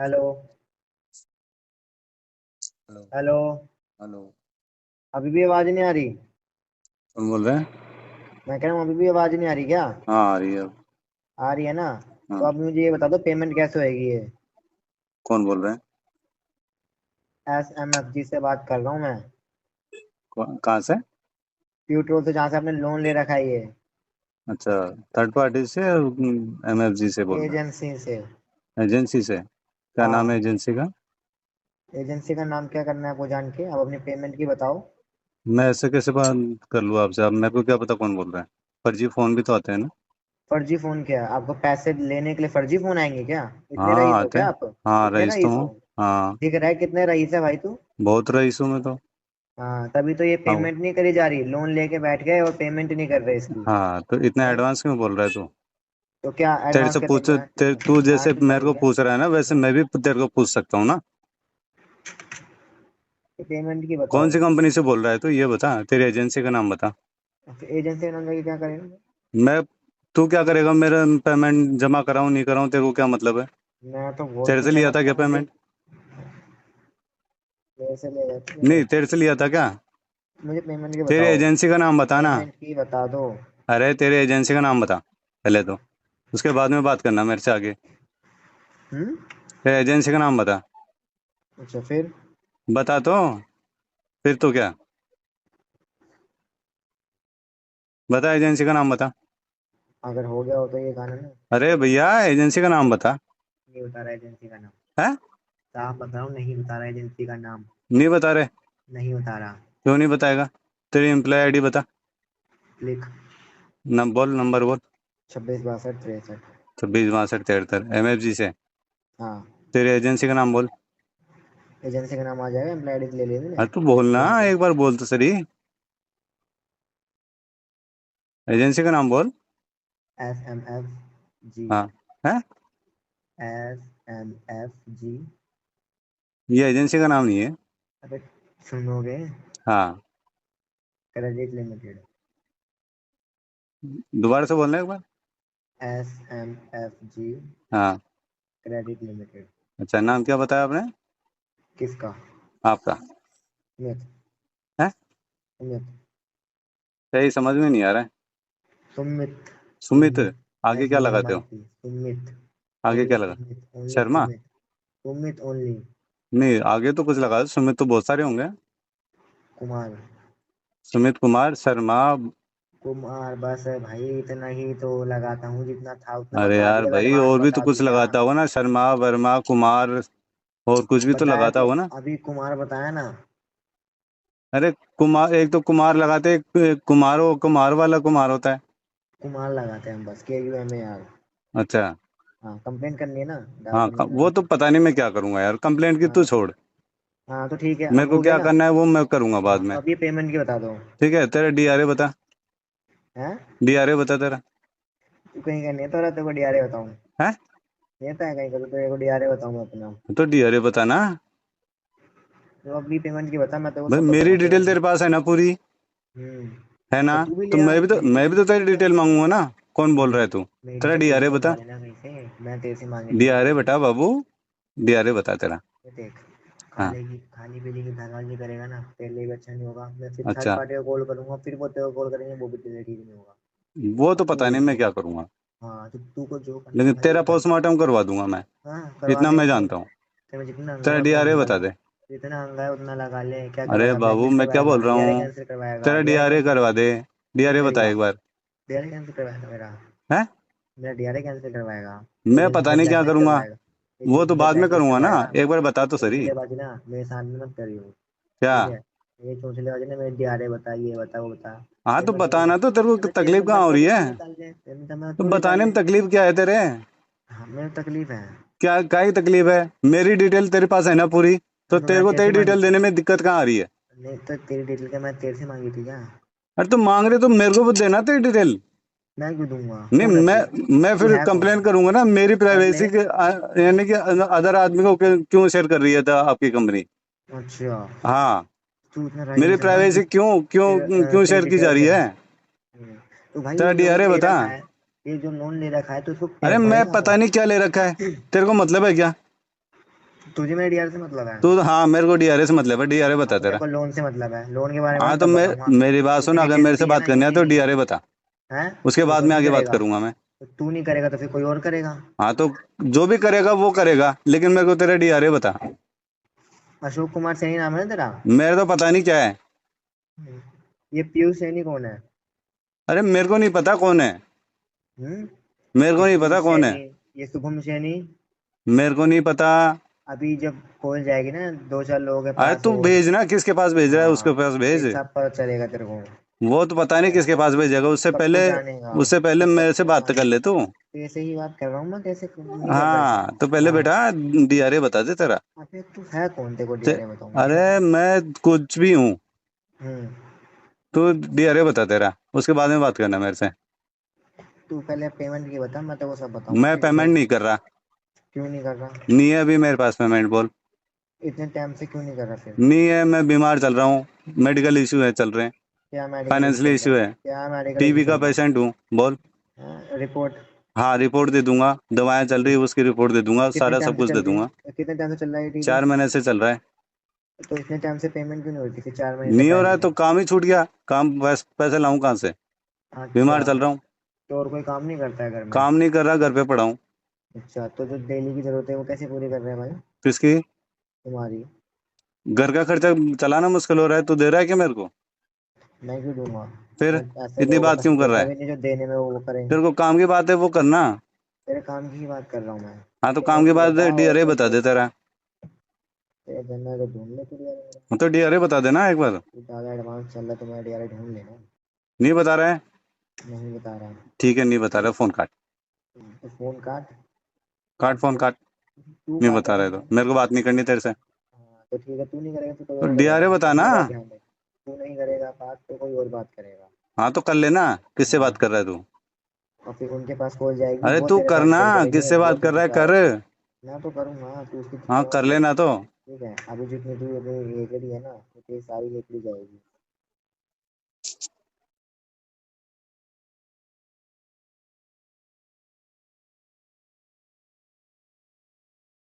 Hello. Hello. Hello. Hello. अभी भी आवाज नहीं आ रही? कौन बोल रहे हैं? मैं कह रहा हूँ अभी भी आवाज नहीं आ रही क्या? हाँ, आ रही है अब। आ रही है ना? तो हाँ। अब मुझे ये बता दो पेमेंट कैसे होएगी ये? कौन बोल रहे हैं? SMFG से बात कर रहा हूँ मैं। कहाँ से? प्यूट्रोल से, जहाँ से आपने लोन ले रखा है ये। अच्छा। थर्ड पार्टी से MFG से बोल रहे एजेंसी से। हैं? एजेंसी से? क्या नाम है हाँ। एजेंसी का? एजेंसी का नाम क्या करना है आपको जान के? अब अपनी पेमेंट की बताओ। मैं ऐसे कैसे बात कर लूँ आपसे? अब मेरे को क्या पता कौन बोल रहा है? फर्जी फोन भी तो आते हैं ना। फर्जी फोन क्या? आपको पैसे लेने के लिए फर्जी फोन आएंगे क्या? इतने हाँ रईस हो आते क्या हैं। आप? हाँ, इतने रईस तो रईस हो? हूँ। हाँ। दिख रहा है कितने रईस है भाई तू? बहुत रईस हूँ मैं तो। हाँ, तभी तो ये हाँ। पेमेंट नहीं करी जा रही। लोन लेके बैठ गए और पेमेंट नहीं कर रहे इसकी। हाँ, तो इतना हैं? एडवांस क्यों बोल रहा है तू? तो क्या तेरे एडवांस से क्या पूछ देना है? तू जैसे हाँ, मेरे को दिखाइए। पूछ रहा है ना, वैसे मैं भी तेरे को पूछ सकता हूँ ना। पेमेंट की कौन बताओ। सी कंपनी से बोल रहा है तू, ये बता। तेरी एजेंसी का नाम बता। एजेंसी का नाम जाके क्या करेंगे? मैं तू क्या करेगा? मेरा पेमेंट जमा कराऊं नहीं कराऊं, तेरे को क्या मतलब है? मैं तो बोल तेरे से पूछा लिया था था क्या मुझे। पेमेंट? मेरे से ले गए थे। नहीं, तेरे से लिया था क्या? मुझे पेमेंट की तेरी बताओ। एजेंसी का नाम बता ना। पेमेंट की बता दो। अरे तेरी एजेंसी का नाम बता पहले तो। उसके बाद में बात करना मेरे से आगे। हम्म। तेरी एजेंसी का नाम बता। अच्छा फिर? बता तो। फिर तो क्या? बता, एजेंसी का नाम बता। अगर हो गया हो तो ये गाना ना। अरे भैया, एजेंसी का नाम बता। नहीं बता रहा एजेंसी का नाम। है? साफ बता रहा हूँ, नहीं बता रहा एजेंसी का नाम। नहीं बता रहे? नहीं बता रहा। क्यों नहीं बताएगा? तेरी एम्प्लॉय आईडी बता। लिख। बोल, नंबर बोल। 26 62 63। 26 62 73 MFG से। हाँ। तेरी एजेंसी का नाम बोल। एजेंसी का नाम आ जाएगा, एम्प्लॉय आईडी ले लेंगे ना। अरे तू बोलना, पेमेंट एक बार बोल तो सही। एजेंसी का नाम बोल। SMFG। हाँ। है? SMFG। ये एजेंसी का नाम नहीं है। अबे सुनोगे? हाँ। Credit limited. दोबारा से बोलना एक बार। SMFG हाँ। Credit limited. अच्छा, नाम क्या बताया आपने? किसका? आपका? सुमित। है? सुमित। सही समझ में नहीं आ रहा है। सुमित। सुमित? सुमित। आगे क्या ऐसी एम लगाते आई हो? टी सुमित। आगे ओनली क्या लगा? सुमित, ओनली शर्मा? सुमित। सुमित ओनली। नहीं, आगे तो कुछ लगा दो। सुमित तो बहुत सारे होंगे। कुमार। सुमित कुमार शर्मा। कुमार बस है भाई, इतना ही तो लगाता हूँ, जितना था उतना अरे बता यार दिया, भाई, एडवांस और भी तो बता कुछ दिया। लगाता होगा ना। शर्मा, वर्मा, कुमार। और कुछ भी तो बताया लगाता तो। होगा ना। अभी कुमार बताया ना। अरे कुमार, एक तो कुमार लगाते, एक कुमार वाला कुमार होता है। कुमार लगाते हैं हम, बस KUMAR। अच्छा। हाँ, कंप्लेन करनी है ना। हाँ, डालनी है वो ना। तो पता नहीं मैं क्या करूंगा यार, कंप्लेंट की तू हाँ। छोड़। हाँ तो ठीक है, मेरे अब को हो गया क्या ना। करना है वो मैं करूंगा बाद हाँ, में। अब ये पेमेंट की बता दो। ठीक है, तेरा DRA बता। हैं? DRA बता तेरा। तू कहीं का नेता रहते को DRA बताऊँ? है? नेता है कहीं का तो तेरे को DRA बताऊँ मैं अपना? तो DRA बता ना। तो अभी पेमेंट की बता, मैं तेरे को भाई सब मेरी बताऊंगा डिटेल पेमेंट। तेरे पास है ना पूरी? हम्म। है ना? तो तू भी तो ले आ, मेरी मैं भी डिटेल तो तू तेरी भी ले आ। डिटेल मांगूंगा ना। कौन बोल मेरी रहा है तू? मेरी तेरा डिटेल तू भी DRA तो बता। उठा लेना कहीं से। मैं तेरे से मांगी थी DRA डिटेल बता मेरी। बाबू। DRA बता तेरा। ये देख। हाँ। खाली पीली की धनबाजी करेगा ना, तेरे लिए भी अच्छा नहीं होगा। मैं फिर थर्ड अच्छा, पार्टी को कॉल करूंगा, फिर वो तेरे को कॉल करेंगे, वो भी तेरे लिए ठीक नहीं होगा। वो तो अब तू पता खुद नहीं मैं सोच। क्या करूंगा। हाँ, तो तू को जो करना है लेकिन भाई तेरा कर। पोस्टमार्टम करवा दूंगा मैं। हाँ, करवा इतना दे मैं तेरे। जानता हूँ। तेरे जितना अंगा तेरा है उतना DRA अंगा बता ला। दे। जितना अंगा है उतना लगा ले, क्या अरे करवाएगा? बाबू, ब्लैकमेल मैं क्या करवाएगा? बोल रहा DRA हूँ? कैंसिल करवाएगा? तेरा DRA DRA कैंसिल करवा करवाएगा? दे। सुन DRA मेरी बता एक बात। बार। DRA कैंसिल करवाएगा मेरा? है? मेरा DRA कैंसिल करवाएगा? मैं एजेंसी पता से नहीं क्या ब्लैकमेल करूंगा। करवाएगा? वो तो एजेंसी से बाद में ब्लैकमेल करूंगा ना। करवाएगा? एक बार बता तो सही। चौंचलेबाजी ना मेरे सामने मत करियो। क्या? ठीक है? ये चौंचलेबाजी ना, मेरे DRA बता, ये बता, वो बता। हाँ, तो तेरे में तो बताना तो। तेरे को अबे तेरे तकलीफ में कहाँ दम हो रही बचे है? तो निकाल दे, तेरे में दम है तो तो निकाल बताने ले। में तकलीफ क्या है तेरे? हाँ, मेरे तकलीफ है। क्या ही तकलीफ है? मेरी डिटेल तेरे पास है ना पूरी? तो हाँ, तो तेरे मैं को तेरे तेरी से मांगी डिटेल थी। देने में दिक्कत कहाँ आ रही है? नहीं तो तेरी डिटेल क्या मैं तेरे से मांगी थी क्या? अरे तो मांग रहे तो मेरे को भी देना तेरी डिटेल। मैं क्यों दूंगा? नहीं, कौन है तू? मैं तू फिर है कौन? कंप्लेन करूंगा ना। मेरी कर ले। प्राइवेसी के यानी कि अदर आदमी को क्यों शेयर कर रही है था आपकी कंपनी? अच्छा। हाँ। तू इतना मेरी रईस है ना कि प्राइवेसी क्यों क्यों क्यों तेरी शेयर की जा डिटेल रही देना। है? तो भाई तेरा ये लोन DRA ले बता। रखा है। ये जो लोन ले रखा है तो इसको अरे मैं पड़ेगा पता कौन? नहीं क्या ले रखा है। तेरे को मतलब है क्या? तुझे मेरे डीआर से मतलब है? तू हाँ, मेरे को डीआरए से मतलब है, डीआरए हाँ बता तो मेरे तेरा। को लोन से मतलब है, लोन के बारे में हाँ मैं तो तब मैं, बताऊंगा। मेरी बात सुन, इतनी अगर मेरे से जल्दी है बात ना, करनी है इतनी तो नहीं डीआरए बता, है। उसके तो बाद कौन में नहीं आगे बात करेगा? करूंगा मैं। तो तू नहीं करेगा तो फिर कोई और करेगा। हाँ तो जो भी करेगा वो करेगा, लेकिन मेरे को तेरा डीआरए बता। अशोक कुमार सही नाम है ना तेरा? मेरे तो पता नहीं क्या है। हम्म। ये पीयूष सैनी कौन है? अरे मेरे को नहीं पता कौन है, हम्म। मेरे को ये नहीं पता पीयूष कौन सैनी, है, ये शुभम सैनी। मेरे को नहीं पता। अभी जब कॉल जाएगी ना दो चार लोगों के अरे पास तू और। भेजना, किसके पास भेज रहा है, उसके हाँ, पास भेज। फिर सब पता चलेगा तेरे को। वो तो पता नहीं किसके पास भेजेगा, उससे सब पहले, कुछ जानेगा। उससे पहले तू मेरे सब से कुछ बात कर ले जानेगा। तू। कैसे ही बात कर रहा हूँ मैं, कैसे नहीं कर रहा है? हाँ तो पहले हाँ। बेटा डीआरए बता दे तेरा। अबे तू है कौन, तेरे को ते, डीएनए बताऊंगा। अरे मैं कुछ भी हूँ, हम्म। तू डीआरए बता तेरा, उसके बाद में बात करना मेरे से। तू पहले पेमेंट की बता, मैं तेरे को सब बताऊंगा मैं फिर पेमेंट देख। नहीं कर रहा, क्यों नहीं कर रहा? नहीं है अभी मेरे पास पेमेंट, बोल। इतने टाइम से क्यों नहीं कर रहा फिर? नहीं है, मैं बीमार चल रहा हूँ, मेडिकल इशू है चल रहे हैं, क्या मेडिकल इशू फाइनेंशियली चल रहा इशू है? है, क्या मेडिकल इशू टीबी का चल रहा पेशेंट हूँ, बोल। है? रिपोर्ट। हाँ रिपोर्ट दे दूंगा, दवाएं चल रही है उसकी रिपोर्ट दे दूंगा, कितने सारा टाइम सब से कुछ चल दे रही दूंगा। है, कितने टाइम से चल रहा है टीबी? 4 महीने से चल रहा है। तो इतने टाइम से पेमेंट क्यों नहीं होती फिर 4 महीने से नहीं हो रहा पहले है तो से? काम ही छूट गया, काम पैसे लाऊं कहाँ से, अच्छा। बीमार चल रहा हूँ। तो और कोई काम नहीं करता है घर में? काम नहीं कर रहा, घर पे पड़ा हूँ। अच्छा, तो जो डेली की जरूरत है वो कैसे पूरी कर रहे हैं भाई? किसकी? तुम्हारी। घर का खर्चा चलाना मुश्किल हो रहा है, तू दे रहा है क्या मेरे को? मैं क्यों दूंगा? फिर मैं ऐसे इतनी लोगों के बात पास क्यों कर रहा देता है? भी नहीं जो देने में वो करें। तेरे को काम की बात है वो करना। तेरे काम की ही बात कर रहा हूँ मैं। हाँ तो पहले काम की तू बात, बता और डीआरए फिर बता दे देख। तेरा। तेरे जनरल को ढूंढ ले तू यार मेरा। हाँ तो डीआरए बता देना एक बार। तू ज़्यादा एडवांस चल रहा है तो मैं यार ढूंढ लेना। नहीं बता रहा है? नहीं बता रहा। ठीक है, नहीं बता रहा, फोन काट। तो फोन काट। काट फोन काट। तू नहीं काट बता रहा रहा है है तो फोन। मेरे को बात नहीं करनी तेरे से। हाँ तो ठीक है, तू नहीं करेगा तो कोई तो और डीआरए करेगा, बताना। अपनी बात ध्यान दे। तू नहीं करेगा बात तो कोई और बात करेगा। हाँ तो कर लेना, किससे बात हाँ। कर रहा है तू? और फिर उनके पास कॉल जाएगी, अरे वो तू तेरे पास करना, कॉल करेंगे, किससे वो बात कर तुझे रहा है कर। चाहेगा। मैं तो करूँगा, तू उसकी हाँ चिंता मत कर कर। लेना तो। ठीक है, अभी जितनी तू अपनी हेकड़ी है ना, तो तेरी सारी हेकड़ी जाएगी।